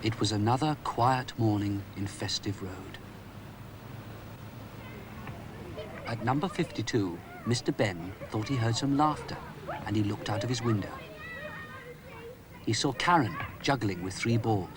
It was another quiet morning in Festive Road. At number 52, Mr. Ben thought he heard some laughter, and he looked out of his window. He saw Karen juggling with 3 balls.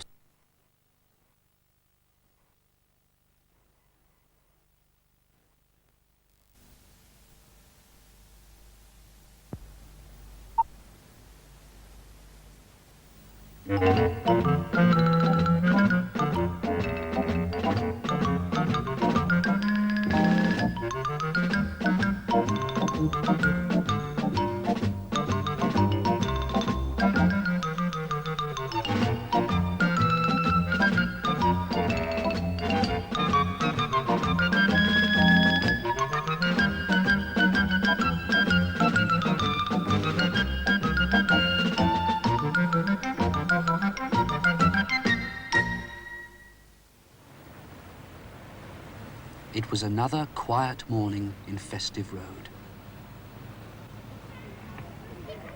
It was another quiet morning in Festive Road.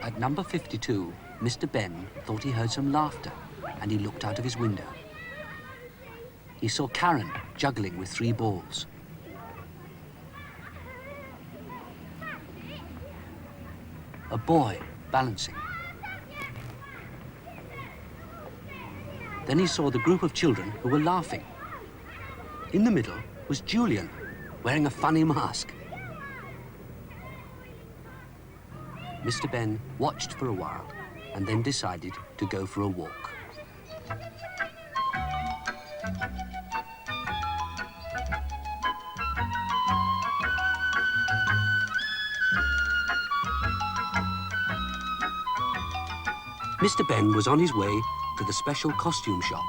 At number 52, Mr. Ben thought he heard some laughter, and he looked out of his window. He saw Karen juggling with 3 balls. A boy balancing. Then he saw the group of children who were laughing. In the middle was Julian, wearing a funny mask. Mr. Ben watched for a while and then decided to go for a walk. Mr. Ben was on his way to the special costume shop,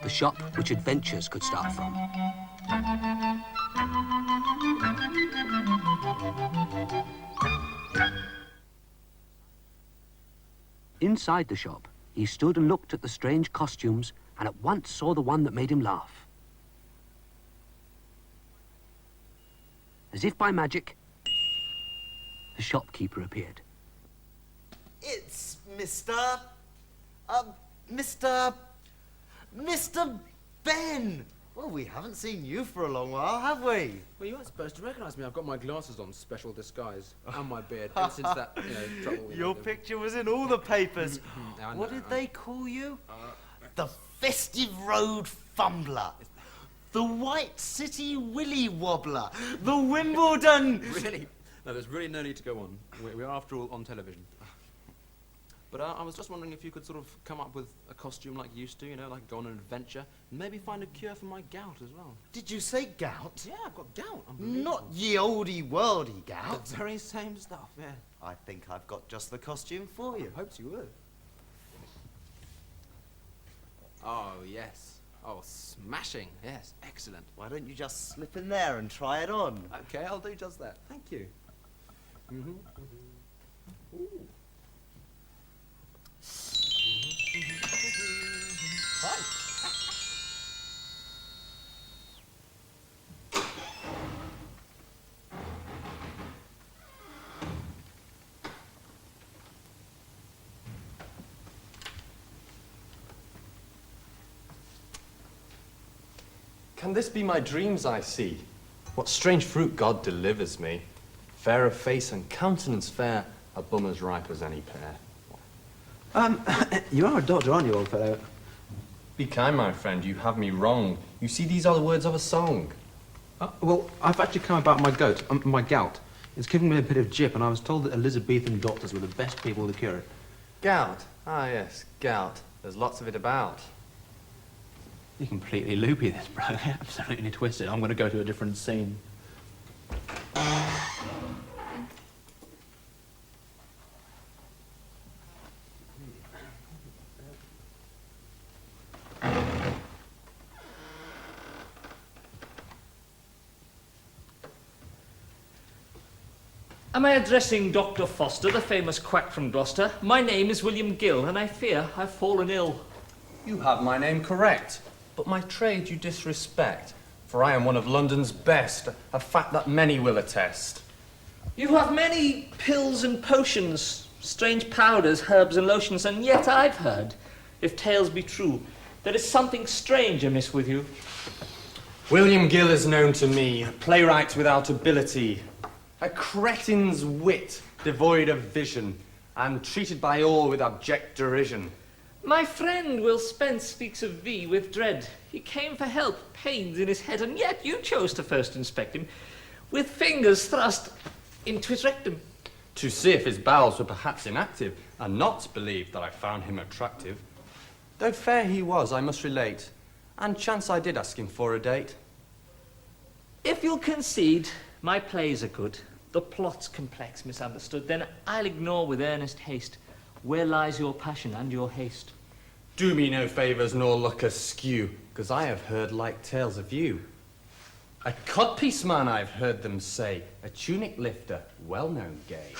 the shop which adventures could start from. Inside the shop, he stood and looked at the strange costumes and at once saw the one that made him laugh. As if by magic, the shopkeeper appeared. It's Mr. Ben! Well, we haven't seen you for a long while, have we? Well, you weren't supposed to recognise me. I've got my glasses on, special disguise, and my beard, ever since that, trouble we Your had. picture was in all the papers. I What know. did they call you? The Festive Road Fumbler. The White City Willy Wobbler. The Wimbledon... Really? No, there's really no need to go on. We're after all on television. But I was just wondering if you could sort of come up with a costume like you used to, like go on an adventure, and maybe find a cure for my gout as well. Did you say gout? Yeah, I've got gout. Unbelievable. Not ye olde worldy gout. The very same stuff, yeah. I think I've got just the costume for you. Hoped you would. Oh, yes. Oh, smashing. Yes, excellent. Why don't you just slip in there and try it on? Okay, I'll do just that. Thank you. Ooh. Right. Can this be my dreams I see? What strange fruit God delivers me. Fair of face and countenance fair, a bum as ripe as any pear. You are a doctor, aren't you, old fellow? Be kind, my friend, you have me wrong. You see, these are the words of a song. Well, I've actually come about my gout. It's giving me a bit of jip, and I was told that Elizabethan doctors were the best people to cure it. Gout? Ah, yes, gout. There's lots of it about. You're completely loopy, this bro. Absolutely twisted. I'm going to go to a different scene. Am I addressing Dr. Foster, the famous quack from Gloucester? My name is William Gill, and I fear I've fallen ill. You have my name correct, but my trade you disrespect, for I am one of London's best, a fact that many will attest. You have many pills and potions, strange powders, herbs and lotions, and yet I've heard, if tales be true, There is something strange amiss with you. William Gill is known to me, a playwright without ability, a cretin's wit devoid of vision, and treated by all with abject derision. My friend Will Spence speaks of thee with dread. He came for help, pains in his head, and yet you chose to first inspect him, with fingers thrust into his rectum. To see if his bowels were perhaps inactive, and not believe that I found him attractive. Though fair he was, I must relate, and chance I did ask him for a date. If you'll concede my plays are good, the plot's complex, misunderstood, then I'll ignore with earnest haste where lies your passion and your haste. Do me no favours nor look askew, 'cause I have heard like tales of you. A codpiece man, I've heard them say, a tunic lifter, well-known gay.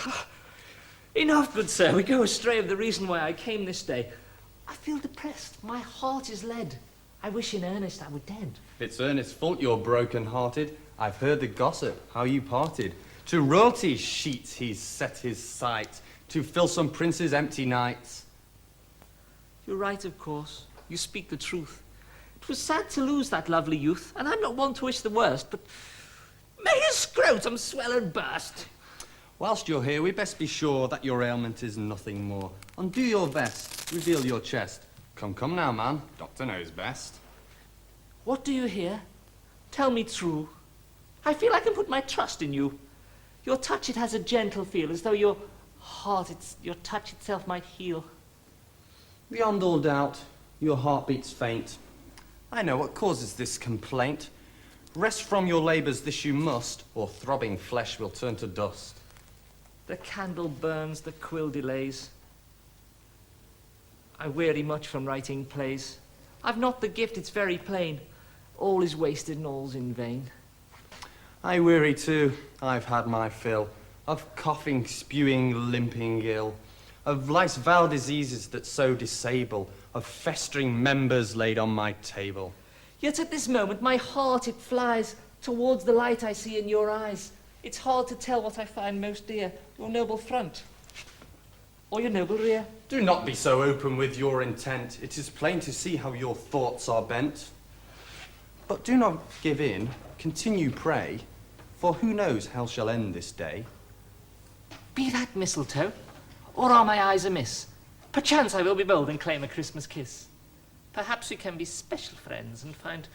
Enough, good sir, we go astray of the reason why I came this day. I feel depressed, my heart is lead. I wish in earnest I were dead. It's Ernest's fault you're broken-hearted. I've heard the gossip, how you parted. To royalty sheets he's set his sight, to fill some prince's empty nights. You're right, of course. You speak the truth. It was sad to lose that lovely youth, and I'm not one to wish the worst, but may his scrotum swell and burst. Whilst you're here, we best be sure that your ailment is nothing more. And do your best, reveal your chest. Come, come now, man, doctor knows best. What do you hear? Tell me true. I feel I can put my trust in you. Your touch, it has a gentle feel, as though your touch itself might heal. Beyond all doubt, your heart beats faint. I know what causes this complaint. Rest from your labours, this you must, or throbbing flesh will turn to dust. The candle burns, the quill delays. I weary much from writing plays. I've not the gift, it's very plain. All is wasted and all's in vain. I weary too, I've had my fill of coughing, spewing, limping ill, of life's vile diseases that so disable, of festering members laid on my table. Yet at this moment my heart it flies towards the light I see in your eyes. It's hard to tell what I find most dear, your noble front or your noble rear. Do not be so open with your intent. It is plain to see how your thoughts are bent. But do not give in, continue pray, for who knows how shall end this day. Be that mistletoe, or are my eyes amiss? Perchance I will be bold and claim a Christmas kiss. Perhaps we can be special friends and find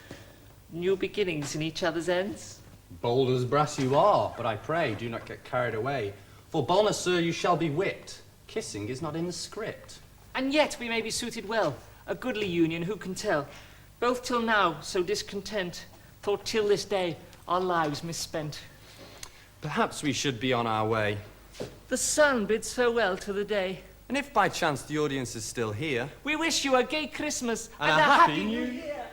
new beginnings in each other's ends. Bold as brass you are, but I pray do not get carried away. For boldness, sir, you shall be whipped. Kissing is not in the script. And yet we may be suited well, a goodly union, who can tell? Both till now so discontent, thought till this day our lives misspent. Perhaps we should be on our way. The sun bids farewell to the day. And if by chance the audience is still here, We wish you a gay Christmas and a happy New Year.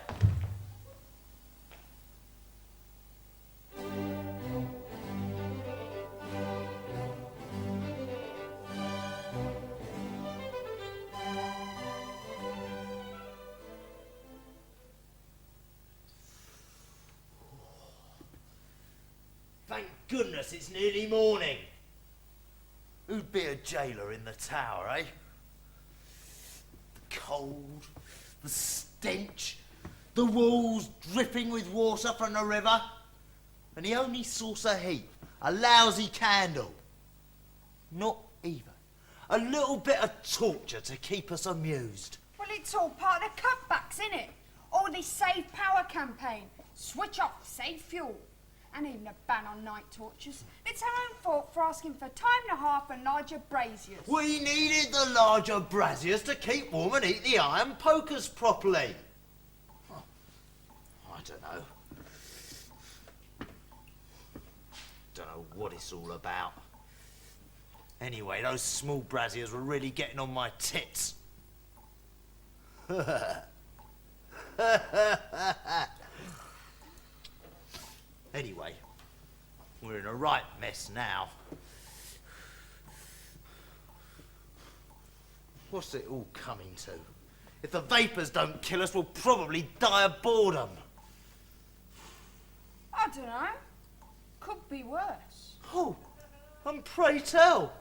Thank goodness it's nearly morning. Who'd be a jailer in the tower, eh? The cold, the stench, the walls dripping with water from the river, and the only source of heat, a lousy candle. Not even a little bit of torture to keep us amused. Well, it's all part of the cutbacks, isn't it? All this Save Power campaign. Switch off, save fuel. And even a ban on night torches. It's our own fault for asking for time and a half and larger braziers. We needed the larger braziers to keep warm and eat the iron pokers properly. Huh. I don't know. Don't know what it's all about. Anyway, those small braziers were really getting on my tits. Anyway, we're in a right mess now. What's it all coming to? If the vapours don't kill us, we'll probably die of boredom. I don't know. Could be worse. Oh, and pray tell,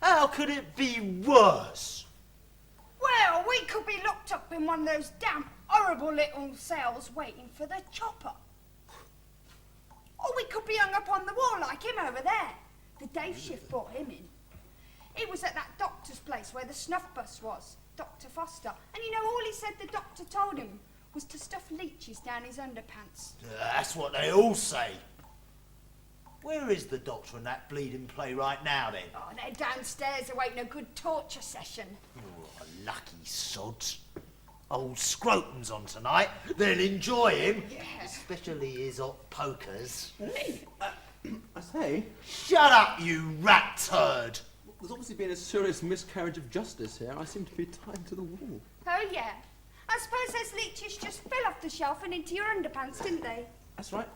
how could it be worse? Well, we could be locked up in one of those damp horrible little cells waiting for the chopper. Or we could be hung up on the wall like him over there. The day shift brought him in. It was at that doctor's place where the snuff bus was, Dr. Foster. And you know, all he said the doctor told him was to stuff leeches down his underpants. That's what they all say. Where is the doctor and that bleeding playwright now, then? Oh, they're downstairs awaiting a good torture session. Oh, lucky sods. Old Scrotum's on tonight. They'll enjoy him. Yeah. Especially his hot pokers. I say, Shut up, you rat turd! there's obviously been a serious miscarriage of justice here. I seem to be tied to the wall. Oh, yeah. I suppose those leeches just fell off the shelf and into your underpants, didn't they? That's right.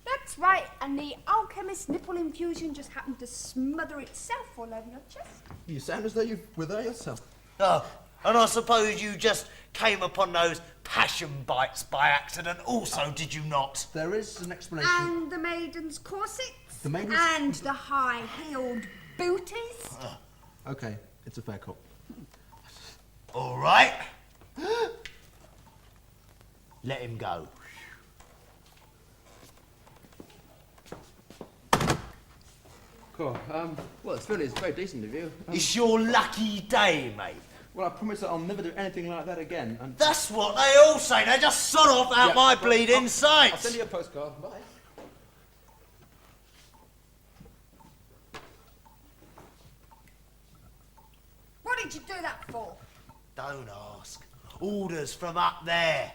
That's right, and the alchemist's nipple infusion just happened to smother itself all over your chest. You sound as though you were there yourself. Oh, and I suppose you just came upon those passion bites by accident also, did you not? There is an explanation. And the maiden's corsets. The maiden's- And the high-heeled booties. Okay, it's a fair call. All right. Let him go. Cool. Well, it's very decent of you. It's your lucky day, mate. Well, I promise that I'll never do anything like that again. And That's what they all say. They just sod off out Yeah, my well, bleeding sight. I'll send you a postcard. Bye. What did you do that for? Don't ask. Orders from up there.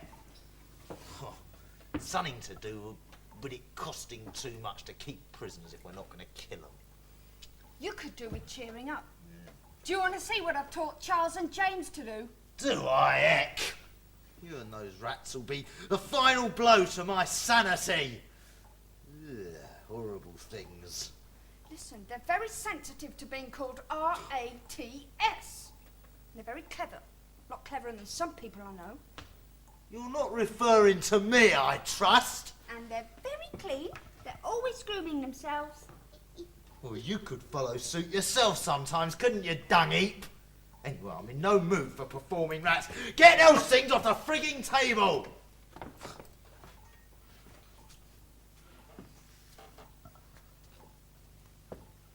Something to do with it costing too much to keep prisoners if we're not going to kill them. You could do with cheering up. Do you want to see what I've taught Charles and James to do? Do I, heck? You and those rats will be the final blow to my sanity. Ugh, horrible things. Listen, they're very sensitive to being called R-A-T-S. They're very clever. A lot cleverer than some people I know. You're not referring to me, I trust. And they're very clean. They're always grooming themselves. Well, you could follow suit yourself sometimes, couldn't you, dung heap? Anyway, I'm in no mood for performing rats. Get those things off the frigging table!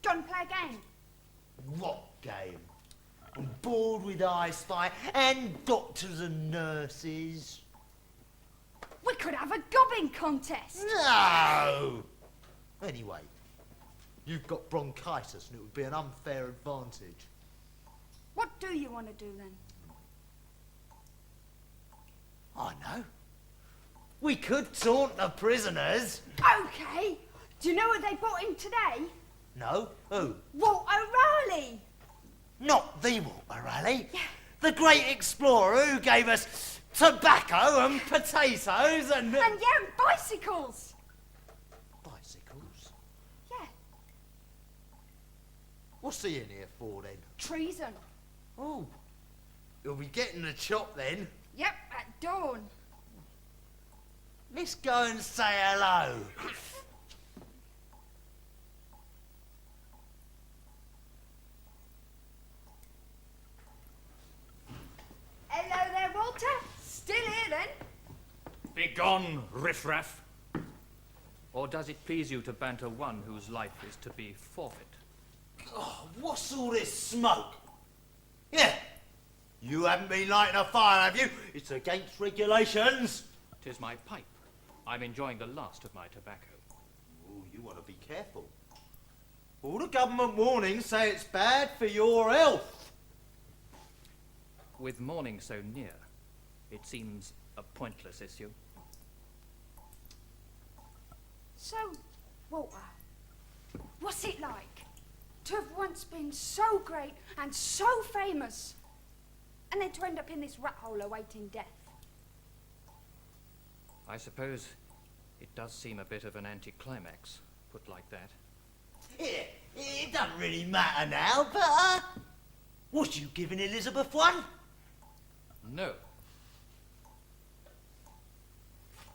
Do you want to play a game? What game? I'm bored with I Spy and doctors and nurses. We could have a gobbing contest. No! Anyway, you've got bronchitis and it would be an unfair advantage. What do you want to do then? I know. We could taunt the prisoners. Okay. Do you know what they brought in today? No? Who? Walt O'Reilly. Not the Walter Raleigh. The great explorer who gave us tobacco and potatoes and... And yeah, bicycles. bicycles? Yeah, What's he in here for then? treason. Oh, he'll be getting the chop then. Yep, at dawn. Let's go and say hello. Hello there, Walter. Still here then? Begone, riffraff. Or does it please you to banter one whose life is to be forfeit? Oh, what's all this smoke? Yeah, you haven't been lighting a fire, have you? It's against regulations. 'Tis my pipe. I'm enjoying the last of my tobacco. Oh, you want to be careful. All the government warnings say it's bad for your health. With morning so near, it seems a pointless issue. So, Walter, what's it like to have once been so great and so famous, and then to end up in this rat hole awaiting death? I suppose it does seem a bit of an anticlimax, put like that. It doesn't really matter now, but, was you giving Elizabeth one? No.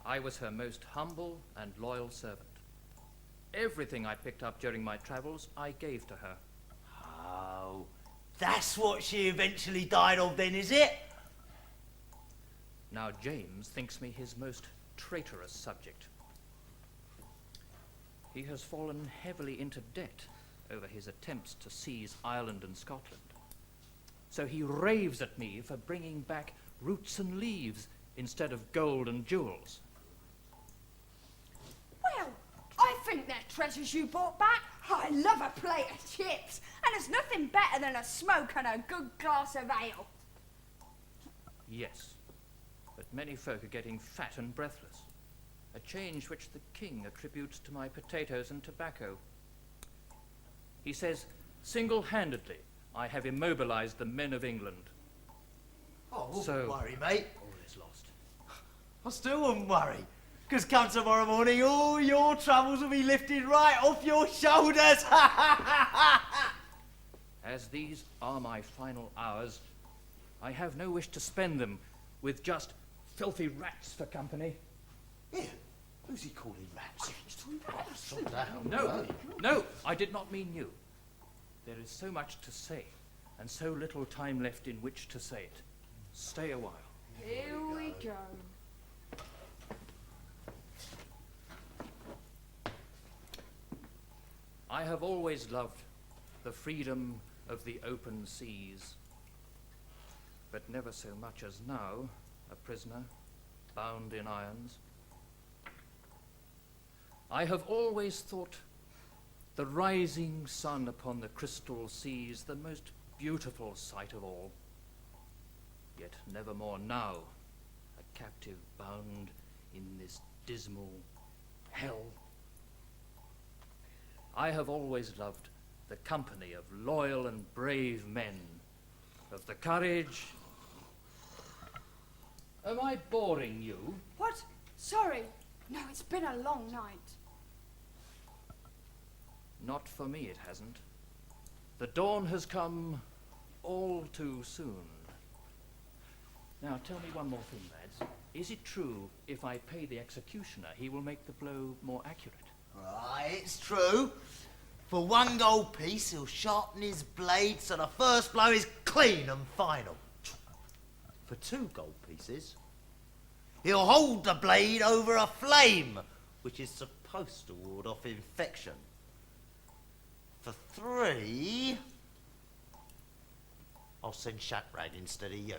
I was her most humble and loyal servant. Everything I picked up during my travels, I gave to her. Oh, that's what she eventually died of then, is it? Now James thinks me his most traitorous subject. He has fallen heavily into debt over his attempts to seize Ireland and Scotland. So he raves at me for bringing back roots and leaves instead of gold and jewels. Well, I think they're treasures you brought back. I love a plate of chips, and there's nothing better than a smoke and a good glass of ale. Yes, but many folk are getting fat and breathless, a change which the king attributes to my potatoes and tobacco. He says, single-handedly, I have immobilized the men of England. Oh, So- don't worry, mate. All is lost. I still wouldn't worry. Because come tomorrow morning, all your troubles will be lifted right off your shoulders. As these are my final hours, I have no wish to spend them with just filthy rats for company. Here, who's he calling rats? No, I did not mean you. There is so much to say, and so little time left in which to say it. Stay a while. Here we go. I have always loved the freedom of the open seas, but never so much as now, a prisoner, bound in irons. I have always thought the rising sun upon the crystal seas the most beautiful sight of all. Yet nevermore now, a captive bound in this dismal hell. I have always loved the company of loyal and brave men, of the courage. Am I boring you? What? Sorry. No, it's been a long night. Not for me, it hasn't. The dawn has come all too soon. Now, tell me one more thing, lads. Is it true if I pay the executioner, he will make the blow more accurate? Right, it's true. For 1 gold piece, he'll sharpen his blade so the first blow is clean and final. For 2 gold pieces, he'll hold the blade over a flame, which is supposed to ward off infection. For 3, I'll send Shatrag instead of you.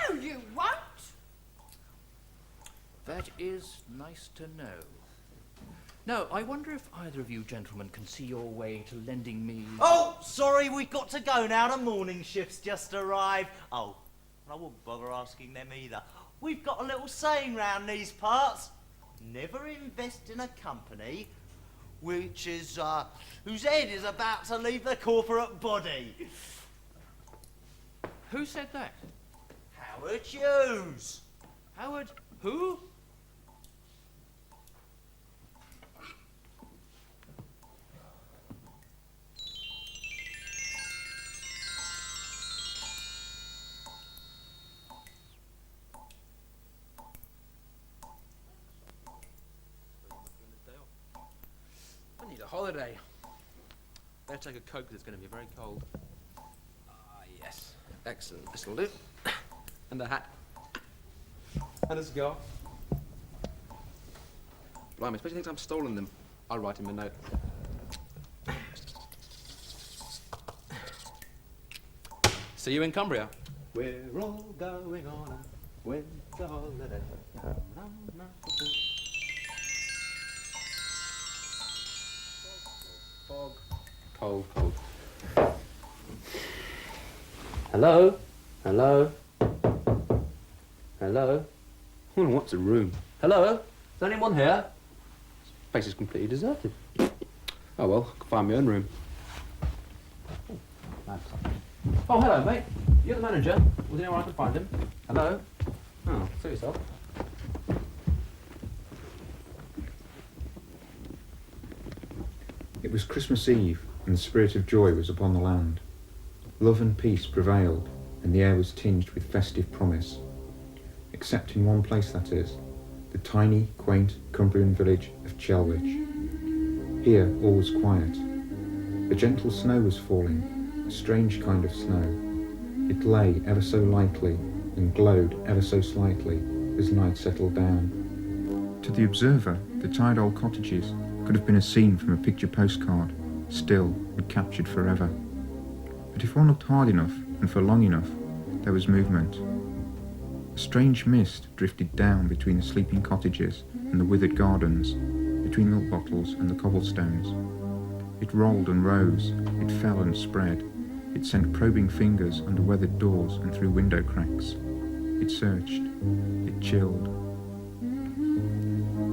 No, you won't. That is nice to know. Now, I wonder if either of you gentlemen can see your way to lending me... Oh, sorry, we've got to go now. The morning shift's just arrived. Oh, I wouldn't bother asking them either. We've got a little saying round these parts. Never invest in a company which is, whose head is about to leave the corporate body. Who said that? Howard Hughes. Howard who? I need a holiday. Better take a coat because it's going to be very cold. Ah, yes. Excellent. This will do. And a hat. And a cigar. Blimey, especially thinks I'm stolen them. I'll write him a note. See you in Cumbria. We're all going on a winter holiday. Fog. Cold, cold. Hello? Hello? Hello? Oh, what's a room? Hello? Is anyone here? This place is completely deserted. Oh well, I can find my own room. Oh, hello, mate. You're the manager. Was anyone I could find him? Hello? Oh, suit yourself. It was Christmas Eve, and the spirit of joy was upon the land. Love and peace prevailed, and the air was tinged with festive promise. Except in one place, that is, the tiny, quaint Cumbrian village of Chelwich. Here all was quiet. A gentle snow was falling, a strange kind of snow. It lay ever so lightly, and glowed ever so slightly as night settled down. To the observer, the tired old cottages could have been a scene from a picture postcard, still and captured forever. But if one looked hard enough and for long enough, there was movement. A strange mist drifted down between the sleeping cottages and the withered gardens, between milk bottles and the cobblestones. It rolled and rose, it fell and spread. It sent probing fingers under weathered doors and through window cracks. It searched. It chilled.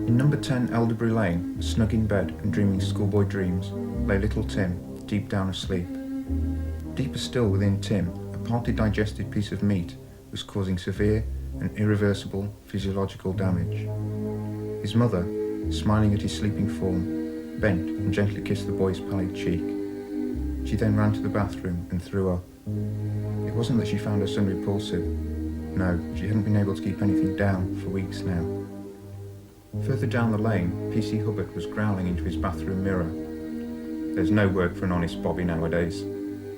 In number 10 Elderbury Lane, snug in bed and dreaming schoolboy dreams, lay little Tim, deep down asleep. Deeper still within Tim, a partly digested piece of meat was causing severe and irreversible physiological damage. His mother, smiling at his sleeping form, bent and gently kissed the boy's pallid cheek. She then ran to the bathroom and threw up. It wasn't that she found her son repulsive. No, she hadn't been able to keep anything down for weeks now. Further down the lane, P.C. Hubbard was growling into his bathroom mirror. There's no work for an honest bobby nowadays.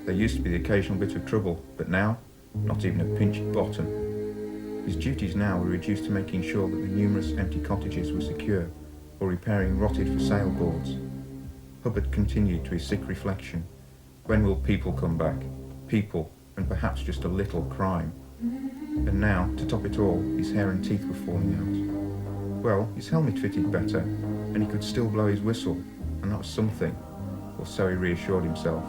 There used to be the occasional bit of trouble, but now, not even a pinched bottom. His duties now were reduced to making sure that the numerous empty cottages were secure, or repairing rotted for sale boards. Hubbard continued to his sick reflection. When will people come back? People, and perhaps just a little crime. And now, to top it all, his hair and teeth were falling out. Well, his helmet fitted better, and he could still blow his whistle, and that was something, or so he reassured himself.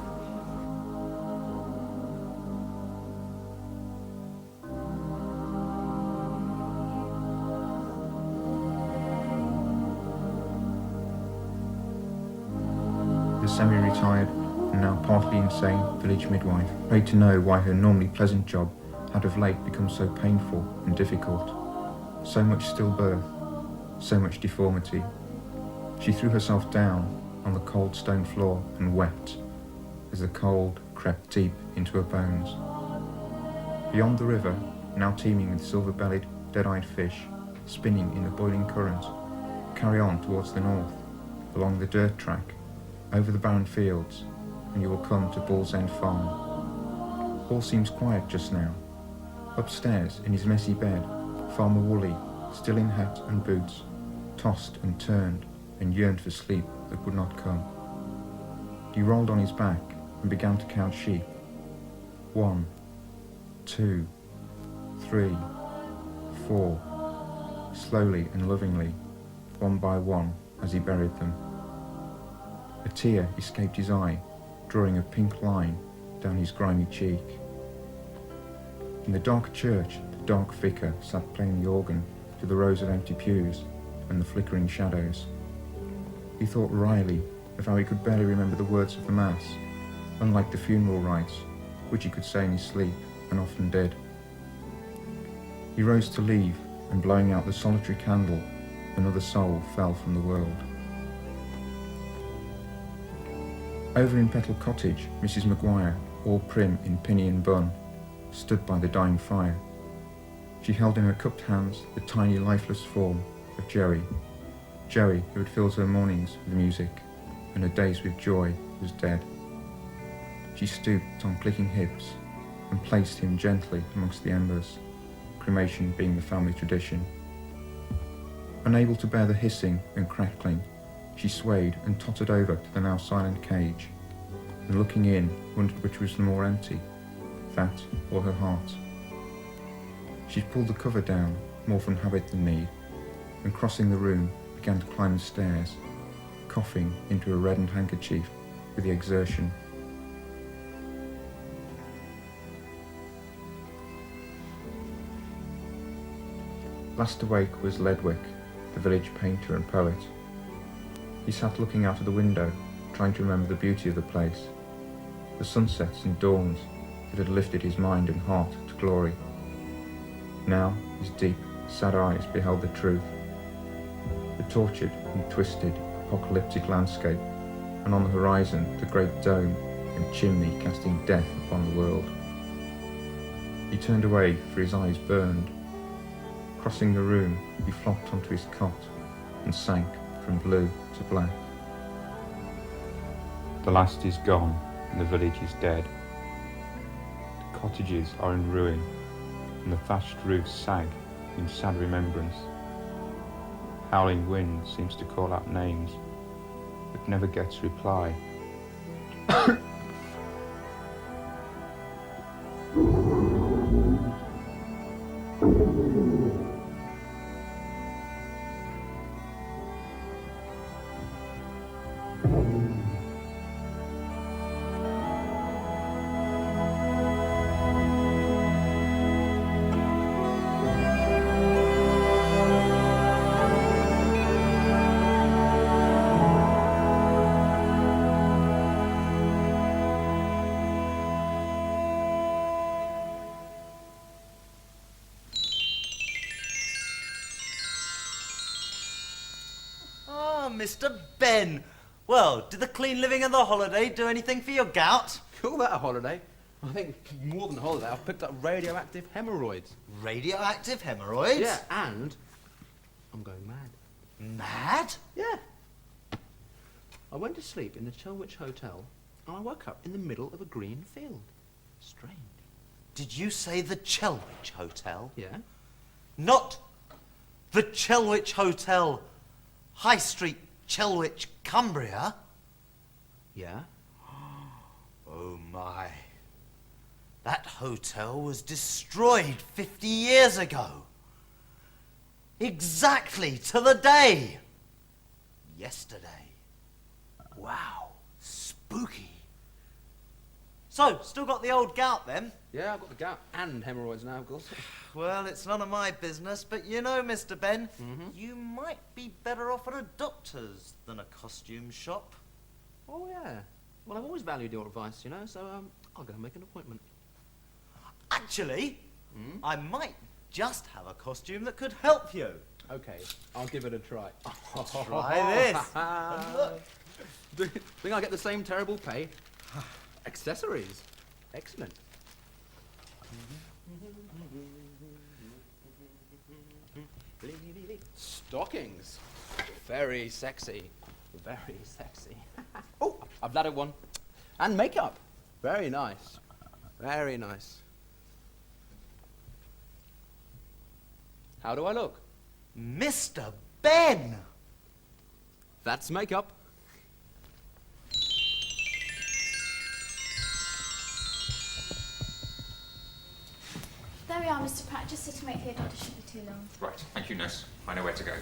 The semi-retired and now partly insane village midwife prayed to know why her normally pleasant job had of late become so painful and difficult. So much stillbirth, so much deformity. She threw herself down on the cold stone floor and wept as the cold crept deep into her bones. Beyond the river, now teeming with silver-bellied, dead-eyed fish, spinning in the boiling current, carry on towards the north, along the dirt track, over the barren fields, and you will come to Bull's End Farm. All seems quiet just now. Upstairs, in his messy bed, Farmer Woolley, still in hat and boots, tossed and turned and yearned for sleep that would not come. He rolled on his back and began to count sheep. 1, 2, 3, 4, slowly and lovingly, one by one, as he buried them. A tear escaped his eye, drawing a pink line down his grimy cheek. In the dark church, the dark vicar sat playing the organ to the rows of empty pews and the flickering shadows. He thought wryly of how he could barely remember the words of the Mass, unlike the funeral rites, which he could say in his sleep, and often did. He rose to leave, and blowing out the solitary candle, another soul fell from the world. Over in Pebble Cottage, Mrs. Maguire, all prim in pinny and bun, stood by the dying fire. She held in her cupped hands the tiny lifeless form of Joey, who had filled her mornings with music, and her days with joy, was dead. She stooped on clicking hips and placed him gently amongst the embers, cremation being the family tradition. Unable to bear the hissing and crackling, she swayed and tottered over to the now silent cage, and looking in, wondered which was the more empty, that or her heart. She pulled the cover down, more from habit than need, and crossing the room, began to climb the stairs, coughing into a reddened handkerchief with the exertion. Last awake was Ledwick, the village painter and poet. He sat looking out of the window, trying to remember the beauty of the place, the sunsets and dawns that had lifted his mind and heart to glory. Now his deep, sad eyes beheld the truth, the tortured and twisted apocalyptic landscape, and on the horizon the great dome and chimney casting death upon the world. He turned away, for his eyes burned. Crossing the room, he flopped onto his cot and sank from blue to black. The last is gone, and the village is dead. The cottages are in ruin, and the thatched roofs sag in sad remembrance. Howling wind seems to call out names, but never gets reply. Mr. Ben. Well, did the clean living and the holiday do anything for your gout? Call that a holiday? I think more than a holiday. I've picked up radioactive hemorrhoids. Radioactive hemorrhoids? Yeah, and I'm going mad. Mad? Yeah. I went to sleep in the Chelwich Hotel and I woke up in the middle of a green field. Strange. Did you say the Chelwich Hotel? Yeah? Not the Chelwich Hotel, High Street, Chelwich, Cumbria? Yeah? Oh my. That hotel was destroyed 50 years ago. Exactly to the day. Yesterday. Wow. Spooky. So, still got the old gout then? Yeah, I've got the gout and hemorrhoids now, of course. Well, it's none of my business, but you know, Mr. Ben, you might be better off at a doctor's than a costume shop. Oh, yeah. Well, I've always valued your advice, you know, so I'll go and make an appointment. Actually, I might just have a costume that could help you. Okay, I'll give it a try. Try this. And look. Think I'll get the same terrible pay? Accessories. Excellent. Stockings. Very sexy. Very sexy. Oh, I've added one. And makeup. Very nice. Very nice. How do I look? Mr. Ben! That's makeup. There we are, Mr. Pratt. Just sit and wait for your doctor. Shouldn't be too long. Right, thank you, nurse. I know where to go.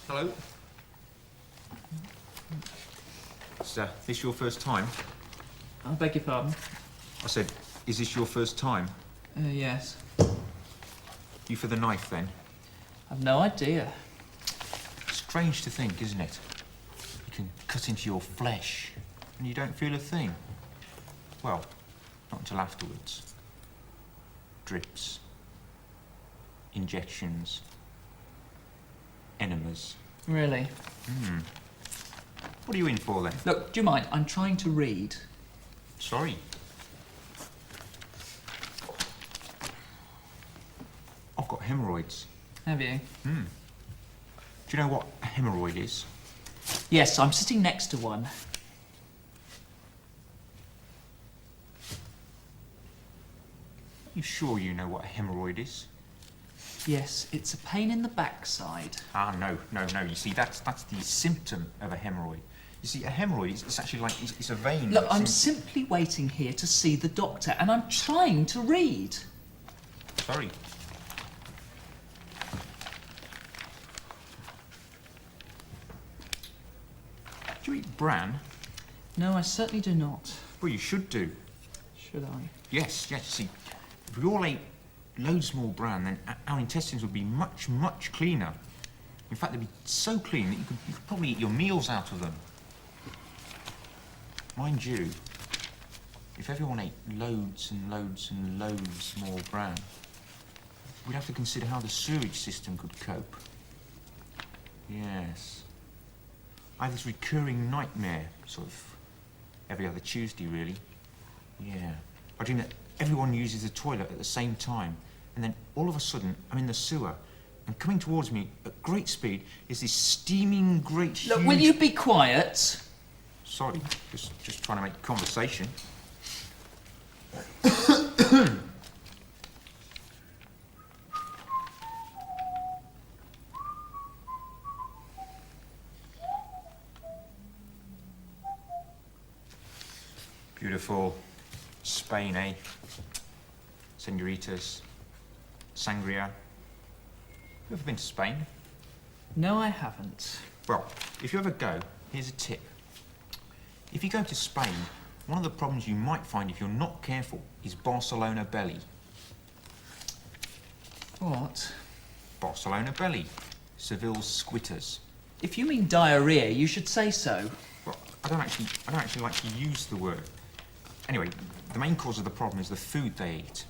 Hello? Is this your first time? I beg your pardon? I said, is this your first time? Yes. You for the knife, then? I've no idea. Strange to think, isn't it? You can cut into your flesh and you don't feel a thing. Well, not until afterwards. Drips. Injections. Enemas. Really? What are you in for, then? Look, do you mind? I'm trying to read. Sorry. I've got hemorrhoids. Have you? Do you know what a hemorrhoid is? Yes, I'm sitting next to one. You sure you know what a hemorrhoid is? Yes, it's a pain in the backside. Ah, no. You see, that's the symptom of a hemorrhoid. You see, a hemorrhoid is actually like, it's a vein. Look, that's I'm in- simply waiting here to see the doctor, and I'm trying to read. Sorry. Do you eat bran? No, I certainly do not. Well, you should do. Should I? Yes, you see, if we all ate loads more bran, then our intestines would be much, much cleaner. In fact, they'd be so clean that you could probably eat your meals out of them. Mind you, if everyone ate loads and loads and loads more bran, we'd have to consider how the sewage system could cope. Yes. I have this recurring nightmare, sort of every other Tuesday, really. Yeah. I dream that everyone uses the toilet at the same time, and then all of a sudden, I'm in the sewer, and coming towards me at great speed is this steaming, great, Look, huge... will you be quiet? Sorry, just trying to make conversation. Beautiful Spain, eh? Senoritas, sangria. You ever been to Spain? No, I haven't. Well, if you ever go, here's a tip. If you go to Spain, one of the problems you might find if you're not careful is Barcelona belly. What? Barcelona belly. Seville's squitters. If you mean diarrhea, you should say so. Well, I don't actually like to use the word. Anyway, the main cause of the problem is the food they eat.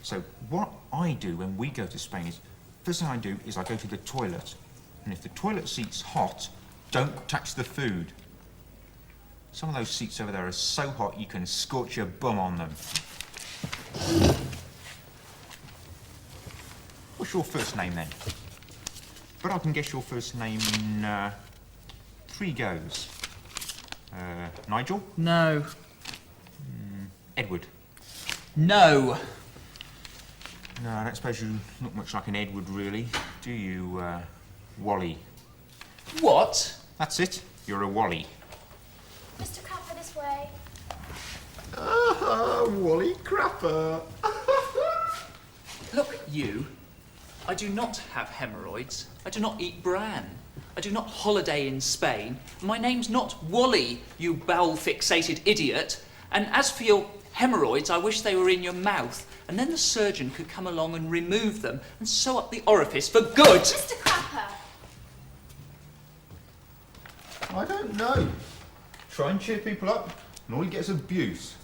So what I do when we go to Spain is, first thing I do is I go to the toilet. And if the toilet seat's hot, don't touch the food. Some of those seats over there are so hot you can scorch your bum on them. What's your first name then? But I can guess your first name in 3 goes. Nigel? No. Edward? No. No, I don't suppose you look much like an Edward, really, do you, Wally? What? That's it. You're a Wally. Mr. Crapper, this way. Wally Crapper. Look, you. I do not have hemorrhoids. I do not eat bran. I do not holiday in Spain. My name's not Wally, you bowel-fixated idiot. And as for your hemorrhoids, I wish they were in your mouth, and then the surgeon could come along and remove them and sew up the orifice for good. Mr. Crapper! I don't know. Try and cheer people up, and all you get is abuse.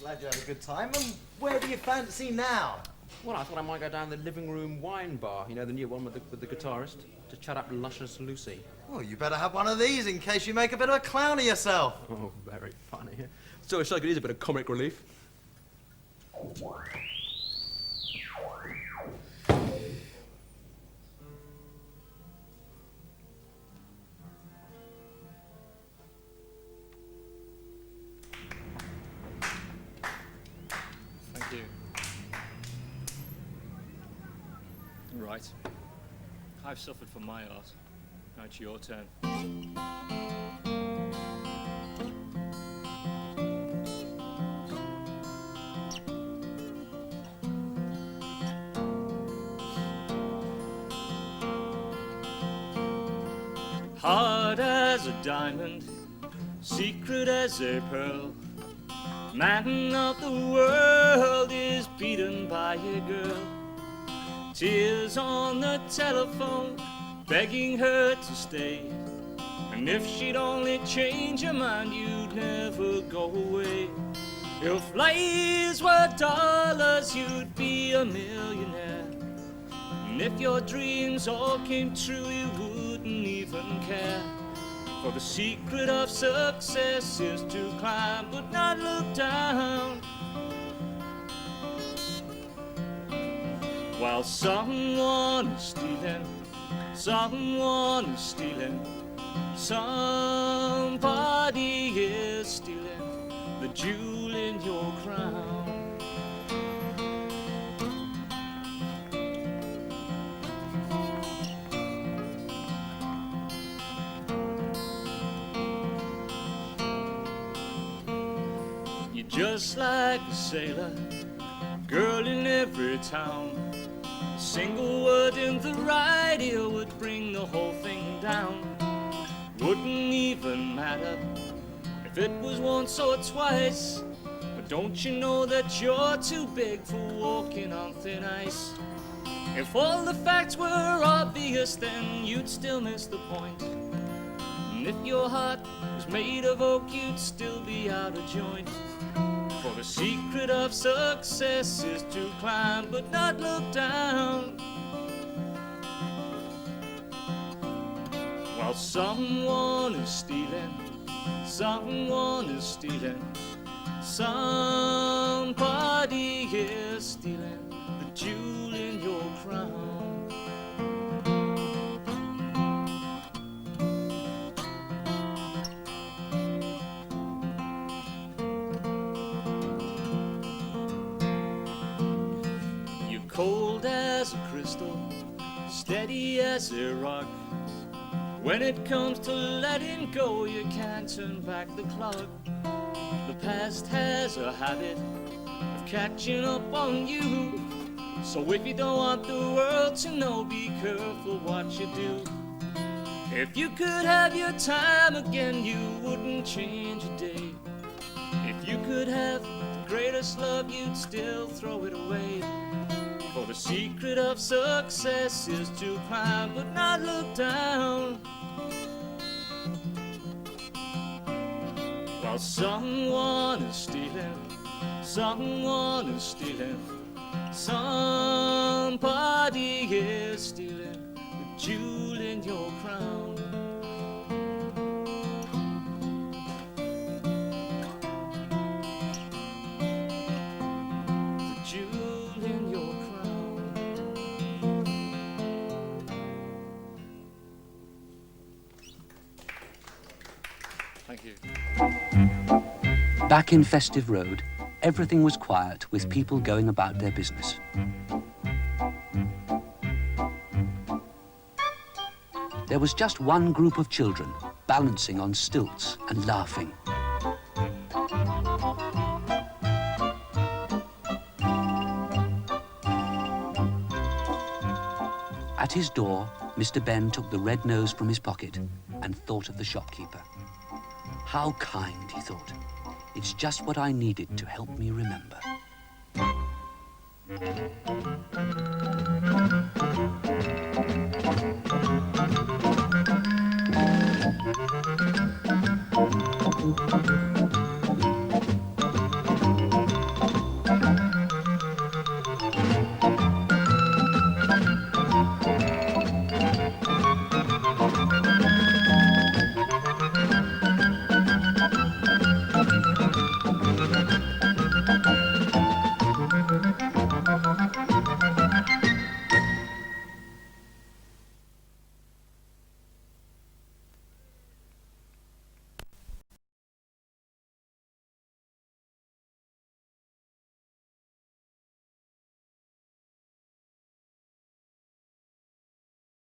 Glad you had a good time. And where do you fancy now? Well, I thought I might go down the living room wine bar, you know, the new one with the guitarist, to chat up Luscious Lucy. Well, you better have one of these in case you make a bit of a clown of yourself. Oh, very funny. So I could use a bit of comic relief. Thank you. Right. I've suffered for my art. Now it's your turn. Hard as a diamond, secret as a pearl. Man of the world is beaten by a girl. Tears on the telephone, begging her to stay. And if she'd only change her mind, you'd never go away. If lives were dollars, you'd be a millionaire. And if your dreams all came true, you wouldn't even care. For the secret of success is to climb but not look down. While someone is stealing, someone is stealing, somebody is stealing the jewel in your crown. You're just like a sailor, girl in every town. A single word in the right ear would bring the whole thing down. Wouldn't even matter if it was once or twice. But don't you know that you're too big for walking on thin ice? If all the facts were obvious, then you'd still miss the point. And if your heart was made of oak, you'd still be out of joint. For the secret of success is to climb but not look down. While someone is stealing, someone is stealing, Somebody is stealing the jewel in your crown. You're cold as a crystal, steady as a rock. When it comes to letting go, you can't turn back the clock. The past has a habit of catching up on you. So if you don't want the world to know, be careful what you do. If you could have your time again, you wouldn't change a day. If you could have the greatest love, you'd still throw it away. For the secret of success is to climb but not look down. While someone is stealing, someone is stealing, somebody is stealing the jewel in your crown. The jewel in your crown. Thank you. Back in Festive Road, everything was quiet with people going about their business. There was just one group of children balancing on stilts and laughing. At his door, Mr. Ben took the red nose from his pocket and thought of the shopkeeper. How kind, he thought. It's just what I needed to help me remember.